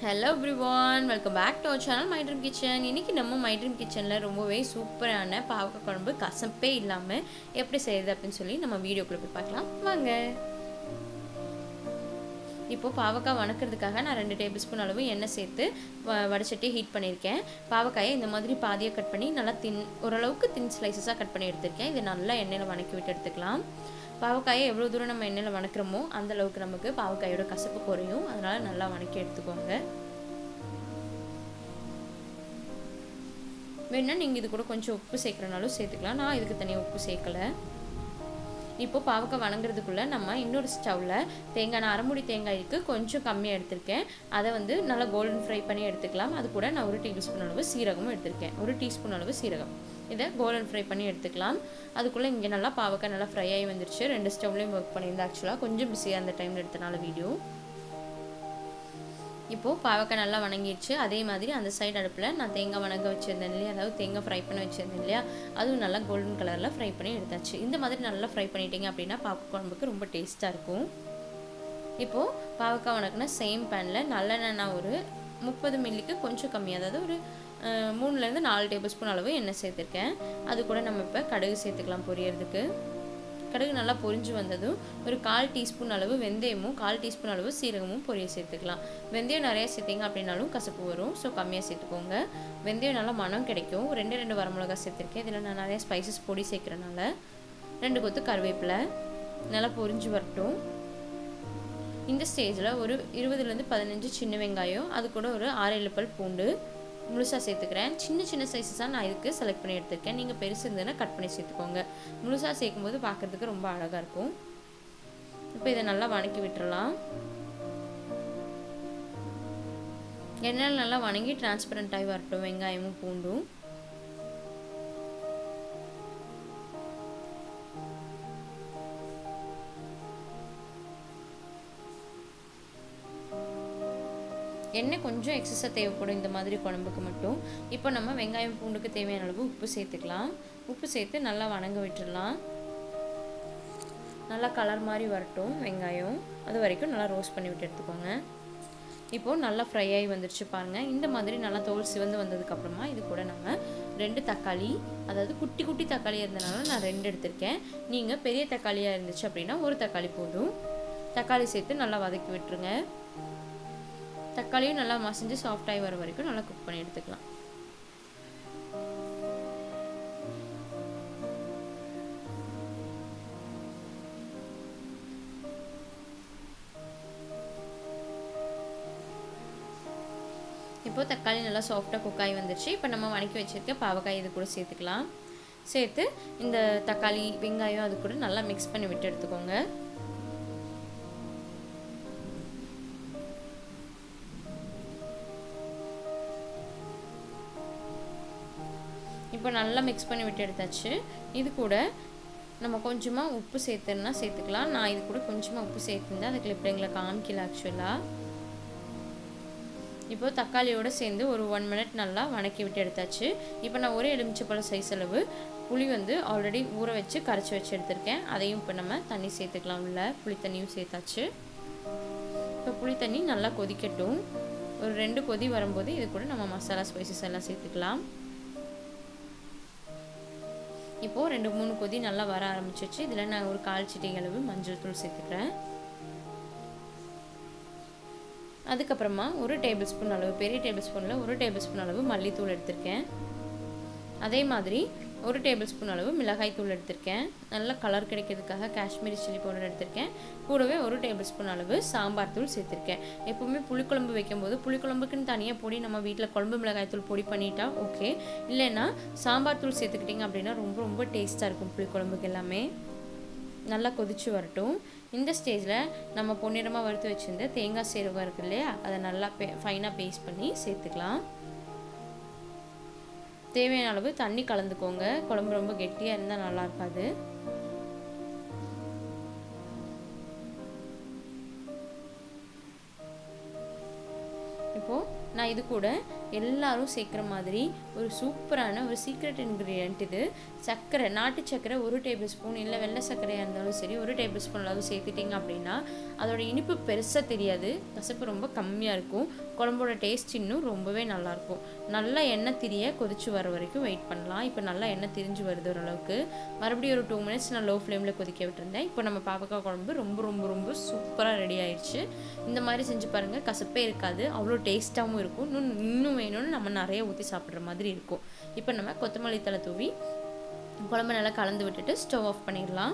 Hello everyone, welcome back to our channel My Dream Kitchen. இன்னைக்கு நம்ம My Dream Kitchenல ரொம்பவே சூப்பரான பாவக்காய் குழம்பு கசப்பே இல்லாம எப்படி செய்யறது அப்படினு சொல்லி நம்ம வீடியோக்குள்ள போய் பார்க்கலாம் வாங்க. இப்போ பாவக்காய் வணக்கிறதுக்காக நான் 2 டேபிள்ஸ்பூன் அளவு எண்ணெய் சேர்த்து வடச்சட்டி ஹீட் பண்ணியிருக்கேன். பாவக்காயை இந்த மாதிரி பாதியா கட் பண்ணி நல்லா ஓரளவுக்கு தின் ஸ்லைசஸாக கட் பண்ணி எடுத்திருக்கேன். இதை நல்லா எண்ணெயில் வணக்கி விட்டு எடுத்துக்கலாம். பாவக்காயை எவ்வளோ தூரம் நம்ம எண்ணெயில் வணக்கிறோமோ அந்த அளவுக்கு நமக்கு பாவக்காயோட கசப்பு குறையும். அதனால நல்லா வணக்கி எடுத்துக்கோங்க. வேணா நீங்கள் இது கூட கொஞ்சம் உப்பு சேர்க்குறனாலும் சேர்த்துக்கலாம். நான் இதுக்கு தனியாக உப்பு சேர்க்கலை. இப்போ பாவக்காய் வணங்குறதுக்குள்ளே நம்ம இன்னொரு ஸ்டவ்வில் தேங்காய், நான் அரைமுடி தேங்காய்க்கு கொஞ்சம் கம்மியாக எடுத்திருக்கேன். அதை நல்லா கோல்டன் ஃப்ரை பண்ணி எடுத்துக்கலாம். அது கூட நான் 1 டேபிள்ஸ்பூன் அளவு சீரகமும் எடுத்திருக்கேன். 1 டீஸ்பூன் அளவு சீரகம். இதை கோல்டன் ஃப்ரை பண்ணி எடுத்துக்கலாம். அதுக்குள்ளே இங்கே நல்லா பாவக்காய் நல்லா ஃப்ரை ஆகி வந்துருச்சு. 2 ஸ்டவ்லேயும் ஒர்க் பண்ணியிருந்தேன். ஆக்சுவலாக கொஞ்சம் பிஸியாக அந்த டைமில் எடுத்தனால வீடியோ. இப்போது பாவக்காய் நல்லா வணங்கிடுச்சு. அதே மாதிரி அந்த சைடு அடுப்பில் நான் தேங்காய் வணங்க வச்சுருந்தேன் இல்லையா, அதாவது தேங்காய் ஃப்ரை பண்ணி வச்சுருந்தேன் இல்லையா, அதுவும் நல்லா கோல்டன் கலரில் ஃப்ரை பண்ணி எடுத்தாச்சு. இந்த மாதிரி நல்லா ஃப்ரை பண்ணிட்டீங்க அப்படின்னா பாவக்காய் குழம்புக்கு ரொம்ப டேஸ்ட்டாக இருக்கும். இப்போது பாவக்காய் வணக்கினா சேம் பேனில் நல்லெண்ணெய் நான் ஒரு 30 மில்லிக்கு கொஞ்சம் கம்மியாக, அதாவது ஒரு 3லேருந்து 4 டேபிள்ஸ்பூன் அளவு எண்ணெய் சேர்த்துருக்கேன். அது கூட நம்ம இப்போ கடுகு சேர்த்துக்கலாம் பொரியறதுக்கு. கடுகு நல்லா பொரிஞ்சு வந்ததும் ஒரு 1/4 டீஸ்பூன் அளவு வெந்தயமும் 1/4 டீஸ்பூன் அளவு சீரகமும் பொரிய சேர்த்துக்கலாம். வெந்தயம் நிறைய சேர்த்திங்க அப்படின்னாலும் கசப்பு வரும், ஸோ கம்மியாக சேர்த்துக்கோங்க. வெந்தயம் நல்லா மனம் கிடைக்கும். 2 வரமிளகா சேர்த்துருக்கேன். இதில் நான் நிறைய ஸ்பைசஸ் பொடி சேர்க்குறனால 2 கொத்து கருவேப்பிலை நல்லா பொரிஞ்சு வரட்டும். இந்த ஸ்டேஜில் ஒரு 20லேருந்து 15 சின்ன வெங்காயம், அது கூட ஒரு 6-7 பல் பூண்டு முழுசாக சேர்த்துக்கிறேன். சின்ன சைஸஸாக நான் இதுக்கு செலக்ட் பண்ணி எடுத்துருக்கேன். நீங்கள் பெருசு இருந்ததுன்னா கட் பண்ணி சேர்த்துக்கோங்க. முழுசாக சேர்க்கும்போது பார்க்குறதுக்கு ரொம்ப அழகாக இருக்கும். இப்போ இதை நல்லா வணக்கி விட்டுறலாம். எண்ணெயில் நல்லா வணங்கி டிரான்ஸ்பரண்ட் ஆகி வரட்டும் வெங்காயமும் பூண்டும். எண்ணெய் கொஞ்சம் எக்ஸஸாக தேவைப்படும் இந்த மாதிரி குழம்புக்கு மட்டும். இப்போ நம்ம வெங்காயம் பூண்டுக்கு தேவையான அளவு உப்பு சேர்த்துக்கலாம். உப்பு சேர்த்து நல்லா வணங்க விட்டுடலாம். நல்லா கலர் மாதிரி வரட்டும் வெங்காயம், அது வரைக்கும் நல்லா ரோஸ்ட் பண்ணி விட்டு எடுத்துக்கோங்க. இப்போது நல்லா ஃப்ரை ஆகி வந்துடுச்சு பாருங்கள். இந்த மாதிரி நல்லா தோல் சிவந்து வந்ததுக்கப்புறமா இது கூட நம்ம 2 தக்காளி, அதாவது குட்டி குட்டி தக்காளியாக இருந்தனால நான் 2 எடுத்திருக்கேன். நீங்கள் பெரிய தக்காளியாக இருந்துச்சு அப்படின்னா 1 தக்காளி போதும். தக்காளி சேர்த்து நல்லா வதக்கி விட்டுருங்க. தக்காளியும் நல்லா மசிஞ்சு சாஃப்டாகி வர வரைக்கும் நல்லா குக் பண்ணி எடுத்துக்கலாம். இப்போது தக்காளி நல்லா சாஃப்டாக குக் ஆகி வந்துடுச்சு. இப்போ நம்ம வணக்கி வச்சுருக்க பாவக்காய் இது கூட சேர்த்துக்கலாம். சேர்த்து இந்த தக்காளி வெங்காயம் அது கூட நல்லா மிக்ஸ் பண்ணி விட்டு எடுத்துக்கோங்க. இப்போ நல்லா மிக்ஸ் பண்ணி விட்டு எடுத்தாச்சு. இது கூட நம்ம கொஞ்சமாக உப்பு சேர்த்துன்னா சேர்த்துக்கலாம். நான் இது கூட கொஞ்சமாக உப்பு சேர்த்துருந்தேன், அது கிளிப்பில் காமிக்கல ஆக்சுவலாக. இப்போ தக்காளியோடு சேர்ந்து ஒரு 1 மினிட் நல்லா வணக்கி விட்டு எடுத்தாச்சு. இப்போ நான் ஒரு எலுமிச்சைப்பழம் சைஸ் அளவு புளி ஆல்ரெடி ஊற வச்சு கரைச்சி வச்சு எடுத்திருக்கேன். அதையும் இப்போ நம்ம தண்ணி சேர்த்துக்கலாம். உள்ள புளி தண்ணியும் சேர்த்தாச்சு. இப்போ புளி தண்ணி நல்லா கொதிக்கட்டும். ஒரு 2 கொதி வரும்போது இது கூட நம்ம மசாலா ஸ்பைசஸ் எல்லாம் சேர்த்துக்கலாம். இப்போது 2-3 கொதி நல்லா வர ஆரம்பிச்சிச்சு. இதில் நான் ஒரு 1/4 சிட்டிகை அளவு மஞ்சள் தூள் சேர்த்துக்கிறேன். அதுக்கப்புறமா 1 டேபிள் ஸ்பூன் அளவு, பெரிய டேபிள் ஸ்பூனில் 1 டேபிள் ஸ்பூன் அளவு மல்லித்தூள் எடுத்திருக்கேன். அதே மாதிரி 1 டேபிள் ஸ்பூன் அளவு மிளகாய் தூள் எடுத்திருக்கேன். நல்ல கலர் கிடைக்கிறதுக்காக காஷ்மீரி சில்லி பவுடர் எடுத்திருக்கேன். கூடவே 1 டேபிள் ஸ்பூன் அளவு சாம்பார் தூள் சேர்த்துருக்கேன். எப்போவுமே புளிக்குழம்பு வைக்கும்போது புளிக்குழம்புக்குன்னு தனியாக பொடி நம்ம வீட்டில் குழம்பு மிளகாய் தூள் பொடி பண்ணிட்டா ஓகே, இல்லைன்னா சாம்பார் தூள் சேர்த்துக்கிட்டிங்க அப்படின்னா ரொம்ப ரொம்ப டேஸ்ட்டாக இருக்கும் புளிக்குழம்புக்கு எல்லாமே. நல்லா கொதிச்சு வரட்டும். இந்த ஸ்டேஜில் நம்ம பொன்னிறமாக வறுத்து வச்சுருந்த தேங்காய் சீரகம் இருக்குது இல்லையா, அதை நல்லா ஃபைனாக பேஸ்ட் பண்ணி சேர்த்துக்கலாம். தேவையான அளவு தண்ணி கலந்துக்கோங்க. குழம்பு ரொம்ப கெட்டியாக இருந்தால் நல்லா இருக்காது. இப்போது நான் இது கூட எல்லாரும் சேர்க்குற மாதிரி ஒரு சூப்பரான ஒரு சீக்ரெட் இன்க்ரீடியன்ட் இது. சர்க்கரை, நாட்டு சர்க்கரை 1 டேபிள் ஸ்பூன், இல்லை வெள்ளை சர்க்கரையாக இருந்தாலும் சரி 1 டேபிள் ஸ்பூன் அளவு சேர்த்துட்டிங்க அப்படின்னா அதோட இனிப்பு பெருசாக தெரியாது, கசப்பு ரொம்ப கம்மியாக இருக்கும், குழம்போட டேஸ்ட் இன்னும் ரொம்பவே நல்லாயிருக்கும். நல்லா எண்ணெய் திரிய கொதிச்சு வர வரைக்கும் வெயிட் பண்ணலாம். இப்போ நல்லா எண்ணெய் திரிஞ்சு வருது ஓரளவுக்கு. மறுபடியும் ஒரு 2 மினிட்ஸ் நான் லோ ஃப்ளேமில் கொதிக்க விட்டுருந்தேன். இப்போ நம்ம பாவக்காய் குழம்பு ரொம்ப ரொம்ப ரொம்ப சூப்பராக ரெடி ஆயிடுச்சு. இந்த மாதிரி செஞ்சு பாருங்கள், கசப்பே இருக்காது, அவ்வளோ டேஸ்ட்டாகவும் இருக்கும். இன்னும் வேணும்னு நம்ம நிறைய ஊற்றி சாப்பிட்ற மாதிரி இருக்கும். இப்போ நம்ம கொத்தமல்லி தழை தூவி குழம்பு நல்லா கலந்து விட்டுட்டு ஸ்டவ் ஆஃப் பண்ணிடலாம்.